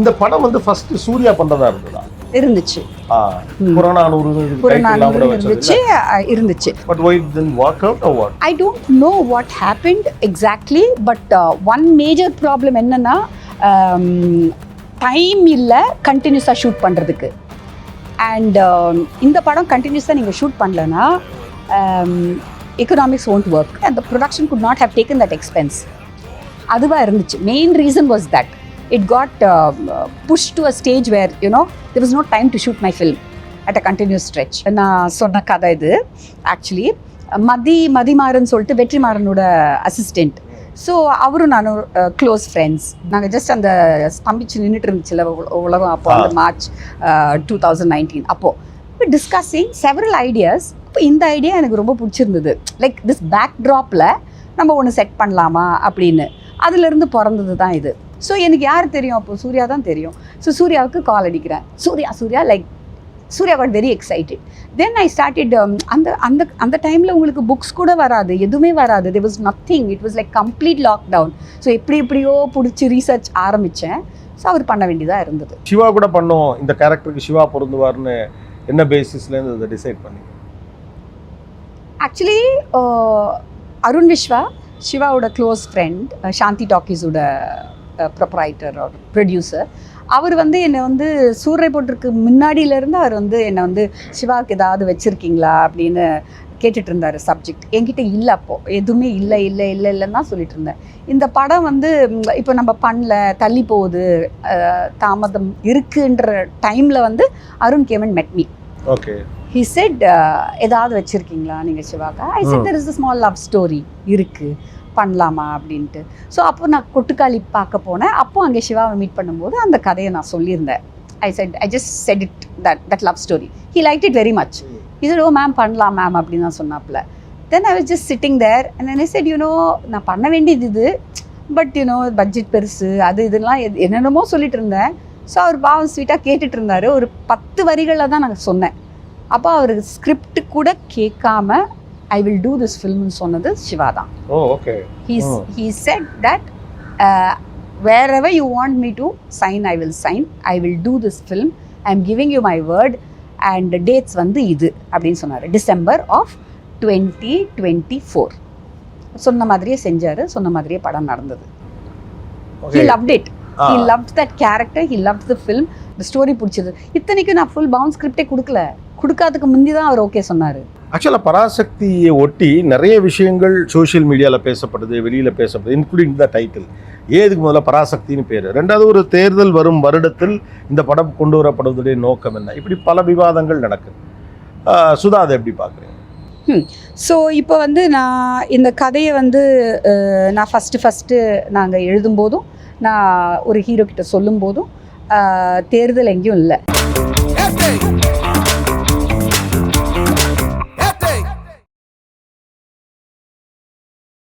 இந்த படம் வந்து ஃபர்ஸ்ட் சூர்யா பண்றதா இருந்ததா? இருந்துச்சு. புறநானூறு இருந்துச்சு இருந்துச்சு. But why it didn't work out or what? I don't know what happened exactly, but one major problem என்னன்னா டைம் இல்லை கண்டினியூஸாக ஷூட் பண்ணுறதுக்கு. அண்ட் இந்த படம் கண்டினியூஸாக நீங்கள் ஷூட் பண்ணலன்னா economics won't work and the production could not have taken that expense. அதுவாக இருந்துச்சு. Main reason was that it got pushed to a stage where there was no time to shoot my film at a continuous stretch. நான் சொன்ன கதை இது actually Mathimaran சொல்லிட்டு வெற்றிமாறனோட assistant. So அவரும் நானும் close friends. நாங்கள் ஜஸ்ட் அந்த ஸ்தம்பிச்சு நின்றுட்டு இருந்துச்சுல உலகம் அப்போ அந்த மார்ச் 2019 அப்போது டிஸ்கஸிங் செவரல் ஐடியாஸ். இப்போ இந்த ஐடியா எனக்கு ரொம்ப பிடிச்சிருந்தது. லைக் திஸ் பேக் ட்ராப்பில் நம்ம ஒன்று செட் பண்ணலாமா அப்படின்னு. அதுலேருந்து பிறந்தது தான் இது. ஸோ எனக்கு யார் தெரியும் அப்போது? சூர்யா தான் தெரியும். ஸோ சூர்யாவுக்கு கால் அடிக்கிறேன். Surya like Surya got very excited. Then I started அந்த அந்த அந்த டைமில் உங்களுக்கு புக்ஸ் கூட வராது, எதுவுமே வராது. there was nothing. it was like complete lockdown. So எப்படியோ பிடிச்சி ரீசர்ச் ஆரம்பித்தேன். ஸோ அவர் பண்ண வேண்டியதாக இருந்தது. சிவா கூட பண்ணோம் இந்த கேரக்டருக்கு சிவா பொருந்துவார்னு என்ன பேசிஸ்லேருந்து அதை டிசைட் பண்ணி? ஆக்சுவலி அருண் விஸ்வா சிவாவோட க்ளோஸ் ஃப்ரெண்ட், சாந்தி டாக்கீஸோட ப்ரொப்ரைட்டர் ஒரு ப்ரொடியூசர். அவர் வந்து என்னை வந்து சூரிய போட்டிருக்கு முன்னாடியிலேருந்து அவர் வந்து என்னை வந்து சிவாவுக்கு ஏதாவது வச்சுருக்கீங்களா அப்படின்னு கேட்டுட்டு இருந்தார். சப்ஜெக்ட் என்கிட்ட இல்லை, அப்போது எதுவுமே இல்லைன்னு தான் சொல்லிட்டு இருந்தேன். இந்த படம் வந்து இப்போ நம்ம பண்ணல, தள்ளி போகுது, தாமதம் இருக்குன்ற டைமில் வந்து அருண் கேம் அண்ட் மெட் மீ. ஓகே. He said ஏதாவது வச்சுருக்கீங்களா நீங்கள் சிவாக்கா? I said there is a small love story இருக்குது, பண்ணலாமா அப்படின்ட்டு. ஸோ அப்போ நான் கொட்டுக்காளி பார்க்க போனேன். அப்போது அங்கே சிவாவை மீட் பண்ணும்போது அந்த கதையை நான் சொல்லியிருந்தேன். I just said it, that love story. He liked it very much. He said, oh ma'am பண்ணலாம் மேம் அப்படின்னு தான் சொன்னாப்புல. Then I was just sitting there and then I said, நான் பண்ண வேண்டியது இது, பட் பட்ஜெட் பெருசு, அது இதெல்லாம் என்னென்னமோ சொல்லிட்டு இருந்தேன். ஸோ அவர் பாவம் ஸ்வீட்டாக கேட்டுட்டு இருந்தார். ஒரு 10 வரிகளில் தான் நான் சொன்னேன். அப்போ அவர் ஸ்கிரிப்ட் கூட கேட்காம ஐ வில் டூ திஸ் ஃபில்ம்னு சொன்னது சிவா தான். ஓ okay. He said that wherever you want me to sign I will sign. I will do this film. I am giving you my word and dates வந்து இது அப்படின்னு சொன்னார். December of 2024 சொன்ன மாதிரியே செஞ்சார். சொன்ன மாதிரியே படம் நடந்தது. He loved it. He loved that character. He loved the film. The story பிடிச்சது. இத்தனைக்கு நான் ஃபுல் பவுண்ட் ஸ்கிரிப்டே கொடுக்காததுக்கு முந்தி தான் அவர் ஓகே சொன்னார். ஆக்சுவலாக பராசக்தியை ஒட்டி நிறைய விஷயங்கள் சோஷியல் மீடியாவில் பேசப்படுது, வெளியில் பேசப்படுது, இன்க்ளூடிங் த டைட்டில். ஏதுக்கு முதல்ல பராசக்தின்னு பேர்? ரெண்டாவது, ஒரு தேர்தல் வரும் வருடத்தில் இந்த படம் கொண்டு வரப்படுவதுடைய நோக்கம் என்ன? இப்படி பல விவாதங்கள் நடக்குது. சுதா, அதை எப்படி பார்க்குறீங்க? ஸோ இப்போ வந்து நான் இந்த கதையை வந்து நான் ஃபஸ்ட்டு நாங்கள் எழுதும்போதும் நான் ஒரு ஹீரோ கிட்ட சொல்லும்போதும் தேர்தல் எங்கேயும் இல்லை.